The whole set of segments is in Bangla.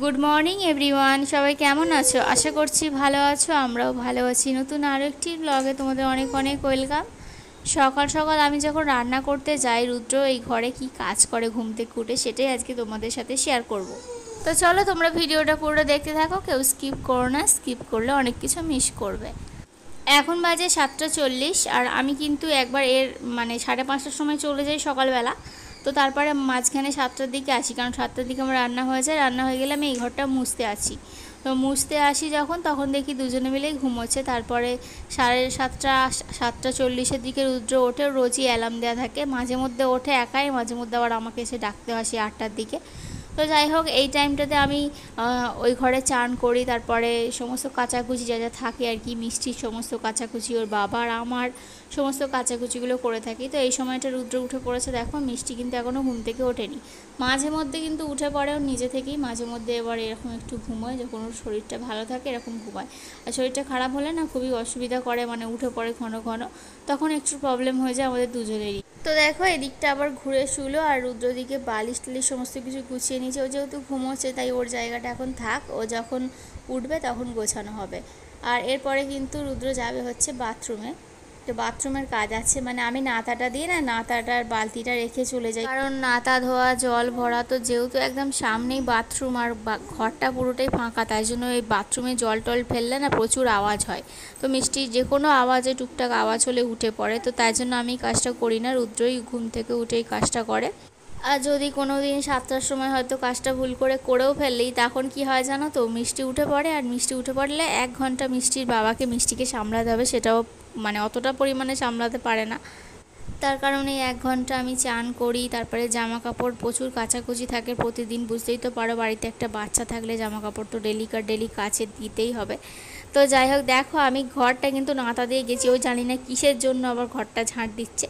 গুড মর্নিং এভরিওয়ান, সবাই কেমন আছো? আশা করছি ভালো আছো, আমরাও ভালো আছি। নতুন আরও একটি ব্লগে তোমাদের অনেক অনেক ওয়েলকাম। সকাল সকাল আমি যখন রান্না করতে যাই, রুদ্র এই ঘরে কি কাজ করে ঘুম থেকে উঠে, সেটাই আজকে তোমাদের সাথে শেয়ার করব। তো চলো তোমরা ভিডিওটা পুরো দেখতে থাকো, কেউ স্কিপ করো না, স্কিপ করলে অনেক কিছু মিস করবে। এখন বাজে 7:40 আর আমি কিন্তু একবার মানে 5:30টার সময় চলে যাই সকালবেলা। তো তারপরে মাঝখানে 7টার দিকে আসি, কারণ 7টার দিকে আমার রান্না হয়ে যায়। রান্না হয়ে গেলে আমি এই ঘরটা মুছতে আছি। তো মুছতে আসি যখন, তখন দেখি দুজনে মিলেই ঘুমোচ্ছে। তারপরে 7:30 7:40-এর দিকে রুদ্র ওঠে। রোজই অ্যালার্ম দেওয়া থাকে, মাঝে মধ্যে ওঠে একাই, মাঝে মধ্যে আবার আমাকে এসে ডাকতে আসি 8টার দিকে। তো যাই হোক, এই টাইমটাতে আমি ওই ঘরে চান করি। তারপরে সমস্ত কাচাকুচি যা যা থাকে আর কি, মিষ্টির সমস্ত কাচাকুচি, ওর বাবার আমার সমস্ত কাচাকুচিগুলো করে থাকি। তো এই সময়টা রুদ্র উঠে পড়েছে, দেখো মিষ্টি কিন্তু এখনও ঘুম থেকে ওঠেনি। মাঝে মধ্যে কিন্তু উঠে পড়ে ওর নিজে থেকেই, মাঝে মধ্যে এবার এরকম একটু ঘুমোয়, যখন ওর শরীরটা ভালো থাকে এরকম ঘুমায়। আর শরীরটা খারাপ হলে না খুবই অসুবিধা করে, মানে উঠে পড়ে ঘন ঘন, তখন একটু প্রবলেম হয়ে যায় আমাদের দুজনেরই। তো দেখো এদিকটা আবার ঘুরে শুলো, আর রুদ্র দিকে বালিশ টালিশ সমস্ত কিছু গুছিয়ে নিয়েছে। ও যেহেতু ঘুমোচ্ছে তাই ওর জায়গাটা এখন থাক, ও যখন উঠবে তখন গোছানো হবে। আর এরপরে কিন্তু রুদ্র যাবে হচ্ছে বাথরুমে। তো বাথরুমের কাজ আছে, মানে আমি নাতাটা দিয়ে না, নাতাটার বালতিটা রেখে চলে যাই, কারণ নাতা ধোয়া জল ভরা, তো যেহেতু একদম সামনেই বাথরুম আর ঘরটা পুরোটাই ফাঁকা, তাই জন্য এই বাথরুমে জল টল ফেললে না প্রচুর আওয়াজ হয়। তো মিষ্টির যে কোনো আওয়াজে, টুকটাক আওয়াজ হলে উঠে পড়ে, তো তাই জন্য আমি কাজটা করি না, রুদ্রই ঘুম থেকে উঠেই কাজটা করে। আর যদি কোনো দিন 7টার সময় হয়তো কাজটা ভুল করে করেও ফেললেই, তখন কি হয় জানো তো, মিষ্টি উঠে পড়ে। আর মিষ্টি উঠে পড়লে 1 ঘন্টা মিষ্টির বাবাকে মিষ্টিকে সামলাতে হবে, সেটাও মানে অতটা পরিমাণে সামলাতে পারে না। তার কারণে 1 ঘন্টা আমি চান করি। তারপরে জামা কাপড় প্রচুর কাচাকুচি থাকে প্রতিদিন, বুঝতেই তো পারো, বাড়িতে একটা বাচ্চা থাকলে জামা কাপড় তো ডেলি কাচে দিতেই হবে। তো যাই হোক, দেখো আমি ঘরটা কিন্তু নাতা দিয়ে গেছি, ওই জানি না কিসের জন্য আবার ঘরটা ঝাঁট দিচ্ছে।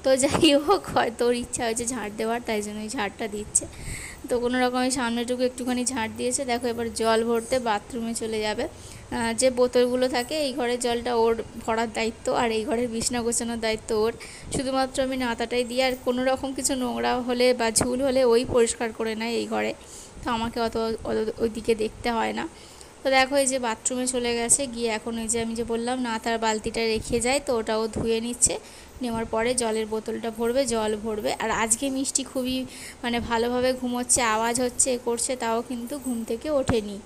তো যাই হোক, হয়তো ওর ইচ্ছা হয়েছে ঝাঁট দেওয়ার, তাই জন্য ওই ঝাঁটটা দিচ্ছে। তো কোনো রকমের সামনেটুকু একটুখানি ঝাঁট দিয়েছে। দেখো এবার জল ভরতে বাথরুমে চলে যাবে। যে বোতলগুলো থাকে, এই ঘরের জলটা ওর ভরার দায়িত্ব, আর এই ঘরের বিছনা গোছানোর দায়িত্ব ওর। শুধুমাত্র আমি নাতাটাই দিই, আর কোনো রকম কিছু নোংরা হলে বা ঝুল হলে ওই পরিষ্কার করে নেয় এই ঘরে। তো আমাকে অত ওইদিকে দেখতে হয় না। তো দেখো এই যে বাথরুমে চলে গেছে, গিয়ে এখন ওই যে আমি যে বললাম নাতার বালতিটা রেখে যায়, তো ওটাও ধুয়ে নিচ্ছে। নেওয়ার পরে জলের বোতলটা ভরবে, জল ভরবে। আর আজকে মিষ্টি খুবই মানে ভালোভাবে ঘুমোচ্ছে, আওয়াজ হচ্ছে এ করছে, তাও কিন্তু ঘুম থেকে ওঠেনি।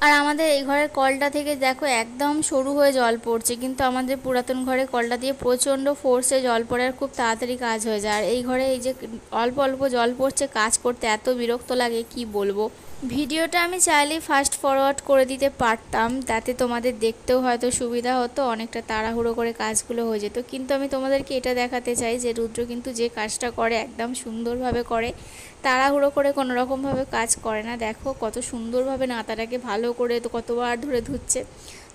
আর আমাদের এই ঘরের কলটা থেকে দেখো একদম সরু হয়ে জল পড়ছে, কিন্তু আমাদের পুরাতন ঘরে কলটা দিয়ে প্রচণ্ড ফোর্সে জল পড়ে, আর খুব তাড়াতাড়ি কাজ হয়ে যায়। আর এই ঘরে এই যে অল্প অল্প জল পড়ছে, কাজ করতে এত বিরক্ত লাগে কি বলবো। ভিডিওটা আমি চাইলে ফাস্ট ফরওয়ার্ড করে দিতে পারতাম, তাতে তোমাদের দেখতেও হয়তো সুবিধা হতো, অনেকটা তাড়াহুড়ো করে কাজগুলো হয়ে যেত। কিন্তু আমি তোমাদেরকে এটা দেখাতে চাই যে রুদ্র কিন্তু যে কাজটা করে একদম সুন্দরভাবে করে, তাড়াহুড়ো করে কোনো রকমভাবে কাজ করে না। দেখো কত সুন্দরভাবে নাতাটাকে ভালো করে তো কতবার ধরে ধুচ্ছে।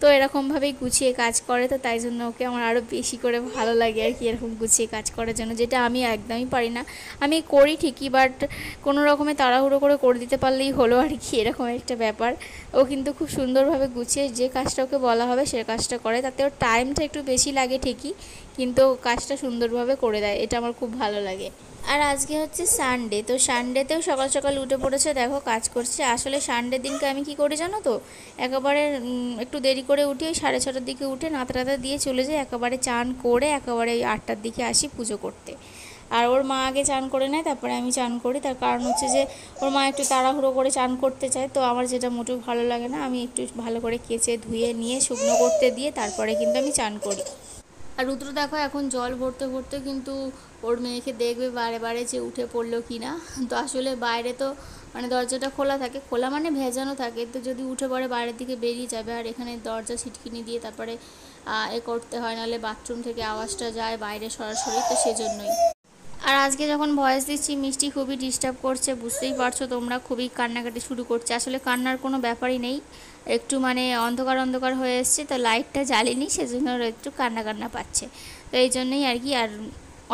তো এরকমভাবেই গুছিয়ে কাজ করে, তো তাই জন্য ওকে আমার আরও বেশি করে ভালো লাগে আর কি, এরকম গুছিয়ে কাজ করার জন্য, যেটা আমি একদমই পারি না। আমি করি ঠিকই, বাট কোনো রকমে তাড়াহুড়ো করে দিতে পারলেই হলো আর কি, এরকম একটা ব্যাপার। ও কিন্তু খুব সুন্দরভাবে গুছিয়ে যে কাজটা ওকে বলা হবে সে কাজটা করে, তাতে ওর টাইমটা একটু বেশি লাগে ঠিকই, কিন্তু কাজটা সুন্দরভাবে করে দেয়, এটা আমার খুব ভালো লাগে। আর আজকে হচ্ছে সানডে, তো সানডেতেও সকাল সকাল উঠে পড়েছে, দেখো কাজ করছে। আসলে সানডের দিনকে আমি কি করি জানো তো, একেবারে একটু দেরি করে উঠি, ওই 6:30টার দিকে উঠে নাতা দিয়ে চলে যাই, একেবারে চান করে একেবারে ওই 8টার দিকে আসি পুজো করতে। আর ওর মা আগে চান করে নেয়, তারপরে আমি চান করি। তার কারণ হচ্ছে যে ওর মা একটু তাড়াহুড়ো করে চান করতে চায়, তো আমার যেটা মোটেও ভালো লাগে না। আমি একটু ভালো করে কেচে ধুয়ে নিয়ে শুকনো করতে দিয়ে তারপরে কিন্তু আমি চান করি। আর রুদ্র দেখো এখন জল ভরতে ভরতে কিন্তু ওর মেয়েকে দেখবে বারে বারে যে উঠে পড়লো কি না। তো আসলে বাইরে তো মানে দরজাটা খোলা থাকে, খোলা মানে ভেজানো থাকে, তো যদি উঠে পড়ে বাইরের দিকে বেরিয়ে যাবে। আর এখানে দরজা ছিটকিনি দিয়ে তারপরে এ করতে হয়, নাহলে বাথরুম থেকে আওয়াজটা যায় বাইরে সরাসরি, তো সেজন্যই। আর আজকে যখন ভয়েস দিচ্ছি মিষ্টি খুবই ডিস্টার্ব করছে, বুঝতেই পারছো তোমরা, খুবই কান্নাকাটি শুরু করছে। আসলে কান্নার কোনো ব্যাপারই নেই, একটু মানে অন্ধকার অন্ধকার হয়ে এসছে, তো লাইটটা জ্বালিনি, সেজন্য একটু কান্না কান্না পাচ্ছে। তো এই জন্যই আর কি। আর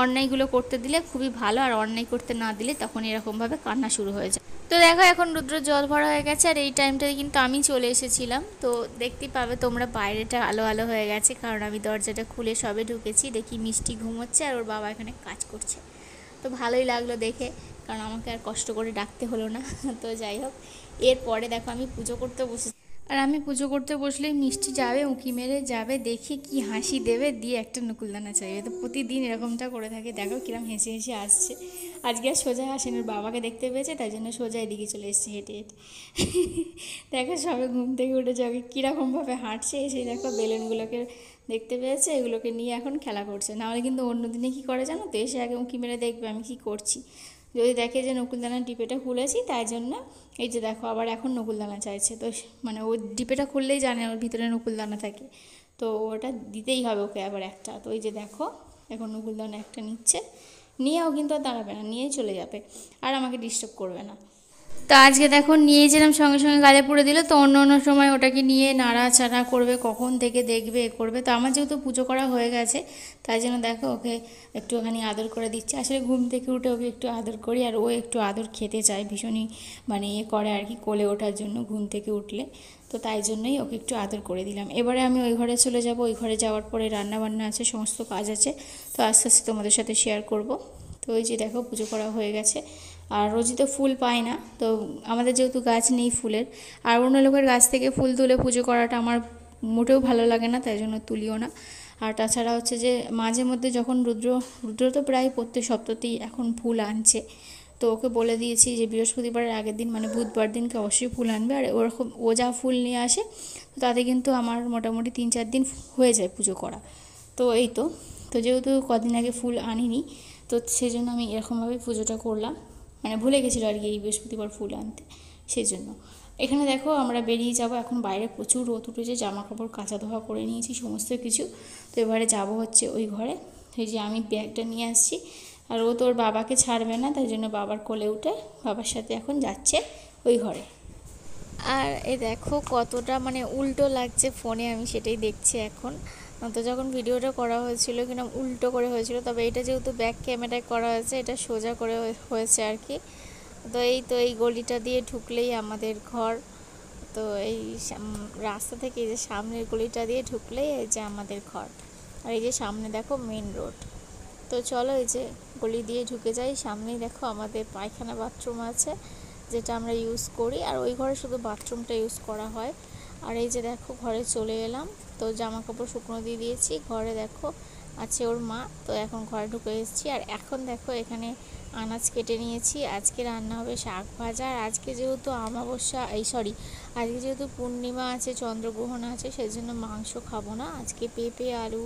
অন্যায়গুলো করতে দিলে খুবই ভালো, আর অন্যায় করতে না দিলে তখন এরকমভাবে কান্না শুরু হয়ে যায়। তো দেখো এখন রুদ্র জল ভরা হয়ে গেছে, আর এই টাইমটায় কিন্তু আমি চলে এসেছিলাম। তো দেখতেই পাবে তোমরা বাইরেটা আলো আলো হয়ে গেছে, কারণ আমি দরজাটা খুলে সবে ঢুকেছি, দেখি মিষ্টি ঘুমোচ্ছে আর ওর বাবা এখানে কাজ করছে। তো ভালোই লাগলো দেখে, কারণ আমাকে আর কষ্ট করে ডাকতে হলো না। তো যাই হোক, এরপরে দেখো আমি পুজো করতে বসে, আর আমি পুজো করতে বসলেই মিষ্টি যাবে উঁকি মেরে যাবে, দেখি কি হাসি দেবে, দিয়ে একটা নকুলদানা চাইবে। তো প্রতিদিন এরকমটা করে থাকে, দেখো কিরম হেসে হেসে আসছে। আজকে আর সোজা আসেনি, বাবাকে দেখতে পেয়েছে তাই জন্য সোজা এদিকে চলে এসেছে হেঁটে হেঁটে। দেখো সবে ঘুম থেকে উঠে যাবে কীরকমভাবে হাঁটছে, এসে দেখো বেলুনগুলোকে দেখতে পেয়েছে, এগুলোকে নিয়ে এখন খেলা করছে। নাহলে কিন্তু অন্য দিনে কী করে জানো তো, এসে আগে উঁকি মেরে দেখবে আমি কী করছি। যদি দেখে যে নকুলদানার ডিপেটা খুলেছি, তাই জন্য এই যে দেখো আবার এখন নকুলদানা চাইছে। তো মানে ওই ডিপেটা খুললেই জানে ওর ভিতরে নকুলদানা থাকে, তো ওটা দিতেই হবে ওকে আবার একটা। তো এই যে দেখো এখন নকুলদানা একটা নিচ্ছে, নিয়েও কিন্তু আর দাঁড়াবে না, নিয়েই চলে যাবে, আর আমাকে ডিস্টার্ব করবে না। তো আজকে দেখো নিয়ে যেলাম, সঙ্গে সঙ্গে গালে পুড়ে দিল। তো অন্য অন্য সময় ওটাকে নিয়ে নাড়াচাড়া করবে, কখন থেকে দেখবে এ করবে। তো আমার যেহেতু পুজো করা হয়ে গেছে, তাই জন্য দেখো ওকে একটুখানি আদর করে দিচ্ছে। আসলে ঘুম থেকে উঠে ওকে একটু আদর করি, আর ও একটু আদর খেতে চায় ভীষণই, মানে ইয়ে করে আর কি, কোলে ওঠার জন্য ঘুম থেকে উঠলে। তো তাই জন্যই ওকে একটু আদর করে দিলাম। এবারে আমি ওই ঘরে চলে যাব, ওই ঘরে যাওয়ার পরে রান্নাবান্না আছে, সমস্ত কাজ আছে, তো আস্তে আস্তে তোমাদের সাথে শেয়ার করব। তো ওই যে দেখো পুজো করা হয়ে গেছে, আর রোজই তো ফুল পায় না, তো আমাদের যেহেতু গাছ নেই ফুলের, আর অন্য লোকের গাছ থেকে ফুল তুলে পুজো করাটা আমার মোটেও ভালো লাগে না, তাই জন্য তুলিও না। আর তাছাড়া হচ্ছে যে মাঝে মধ্যে যখন রুদ্র তো প্রায় প্রত্যেক সপ্তাহতেই এখন ফুল আনছে, তো ওকে বলে দিয়েছি যে বৃহস্পতিবারের আগের দিন মানে বুধবার দিনকে অবশ্যই ফুল আনবে। আর ওরকম ও যা ফুল নিয়ে আসে, তো তাতে কিন্তু আমার মোটামুটি 3-4 দিন হয়ে যায় পুজো করা। তো এই তো যেহেতু কদিন আগে ফুল আনিনি, তো সেই জন্য আমি এরকমভাবেই পুজোটা করলাম, মানে ভুলে গেছিলো আর কি এই বৃহস্পতিবার ফুল আনতে, সেই জন্য। এখানে দেখো আমরা বেরিয়ে যাব এখন, বাইরে প্রচুর রোদ উঠেছে, জামা কাপড় কাচা ধোয়া করে নিয়েছি সমস্ত কিছু। তো এবারে যাব হচ্ছে ওই ঘরে। এই যে আমি ব্যাগটা নিয়ে আসছি, আর ও তোর বাবাকে ছাড়বে না, তাই জন্য বাবার কোলে উঠে বাবার সাথে এখন যাচ্ছে ওই ঘরে। আর এই দেখো কতটা মানে উল্টো লাগছে ফোনে, আমি সেটাই দেখছি এখন। তো যখন ভিডিওটা করা হয়েছিল কিনা উল্টো করে হয়েছিল, তবে এটা যেহেতু ব্যাক ক্যামেরায় করা হয়েছে, এটা সোজা করে হয়েছে আর কি। তো এই গলিটা দিয়ে ঢুকলেই আমাদের ঘর। তো এই রাস্তা থেকে এই যে সামনের গলিটা দিয়ে ঢুকলেই এই যে আমাদের ঘর, আর এই যে সামনে দেখো মেন রোড। তো চলো এই যে গলি দিয়ে ঢুকে যাই, সামনেই দেখো আমাদের পায়খানা বাথরুম আছে, যেটা আমরা ইউজ করি, আর ওই ঘরে শুধু বাথরুমটা ইউজ করা হয়। আর এই যে দেখো ঘরে চলে এলাম, তো জামা কাপড় শুকনো দিয়ে দিয়েছি, ঘরে দেখো আছে ওর মা। তো এখন ঘরে ঢুকে এসেছি, আর এখন দেখো এখানে আনাজ কেটে নিয়েছি। আজকে রান্না হবে শাক ভাজা, আর আজকে যেহেতু অমাবস্যা, আজকে যেহেতু পূর্ণিমা আছে, চন্দ্রগ্রহণ আছে, সেই জন্য মাংস খাবো না। আজকে পেঁপে আলু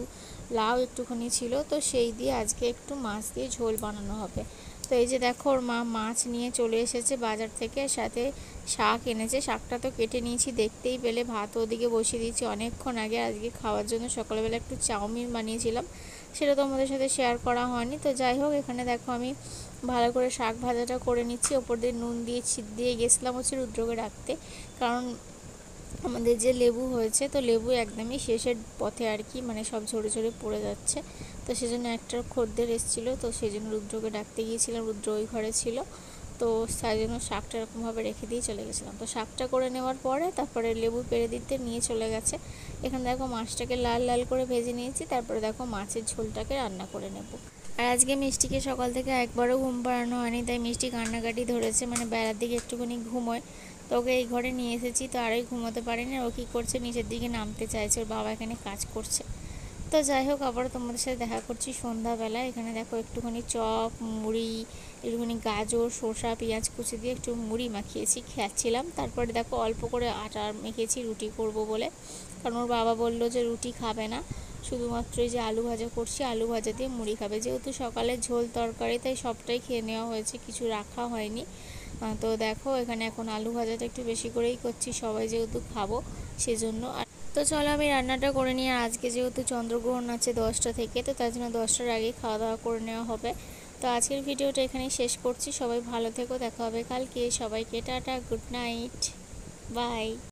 লাউ একটুখানি ছিল, তো সেই দিয়ে আজকে একটু মাছ দিয়ে ঝোল বানানো হবে। তো এই যে দেখো ওর মা মাছ নিয়ে চলে এসেছে বাজার থেকে, সাথে শাক এনেছে, শাকটা তো কেটে নিয়েছি দেখতেই পেলে। ভাত ওদিকে বসিয়ে দিয়েছি অনেকক্ষণ আগে, আজকে খাওয়ার জন্য সকালবেলা একটু চাউমিন বানিয়েছিলাম, সেটা তোমাদের সাথে শেয়ার করা হয়নি। তো যাই হোক, এখানে দেখো আমি ভালো করে শাক ভাজাটা করে নিচ্ছি, ওপর দিয়ে নুন দিয়ে ছিট দিয়ে গেছিলাম হচ্ছে রুদ্রকে রাখতে, কারণ আমাদের যে লেবু হয়েছে, তো লেবু একদমই শেষের পথে আর কি, মানে সব ঝরে ঝরে পড়ে যাচ্ছে। তো সেজন্য একটা খদ্দের এসেছিলো, তো সেই জন্য রুদ্রকে ডাকতে গিয়েছিলাম, রুদ্র ওই ঘরে ছিল। তো তাই জন্য শাকটা এরকমভাবে রেখে দিয়ে চলে গেছিলাম। তো শাকটা করে নেওয়ার পরে তারপরে লেবু পেড়ে দিতে নিয়ে চলে গেছে। এখানে দেখো মাছটাকে লাল লাল করে ভেজে নিয়েছি, তারপরে দেখো মাছের ঝোলটাকে রান্না করে নেব। আর আজকে মিষ্টিকে সকাল থেকে একবারও ঘুম পাড়ানো হয়নি, তাই মিষ্টি কান্নাকাটি ধরেছে, মানে বেলার দিকে একটুখানি ঘুমোয়। তো ওকে এই ঘরে নিয়ে এসেছি, তো আরই ঘুমোতে পারিনি। ও কী করছে, নিচের দিকে নামতে চাইছে, ওর বাবা এখানে কাজ করছে। তো যাই হোক, আবার তোমাদের সাথে দেখা করছি সন্ধ্যাবেলা। এখানে দেখো একটুখানি চপ, মুড়ি, একটুখানি গাজর, শসা, পেঁয়াজ কুচি দিয়ে একটু মুড়ি মাখিয়েছি, খাচ্ছিলাম। তারপরে দেখো অল্প করে আটা মেখেছি রুটি করব বলে, কারণ ওর বাবা বললো যে রুটি খাবে না, শুধুমাত্র এই যে আলু ভাজা করছি, আলু ভাজা দিয়ে মুড়ি খাবে। যেহেতু সকালে ঝোল তরকারি, তাই সবটাই খেয়ে নেওয়া হয়েছে, কিছু রাখা হয়নি। তো দেখো এখানে এখন আলু ভাজাটা একটু বেশি করেই করছি, সবাই যেহেতু খাবো সেজন্য। তো চলো আমি রান্নাটা করে নিই। আর আজকে যেহেতু চন্দ্রগ্রহণ আছে 10টা থেকে, তো তার জন্য 10টার আগেই খাওয়া দাওয়া করে নেওয়া হবে। তো আজকের ভিডিওটা এখানেই শেষ করছি, সবাই ভালো থেকো, দেখা হবে কালকে। সবাইকে টাটা, গুড নাইট, বাই।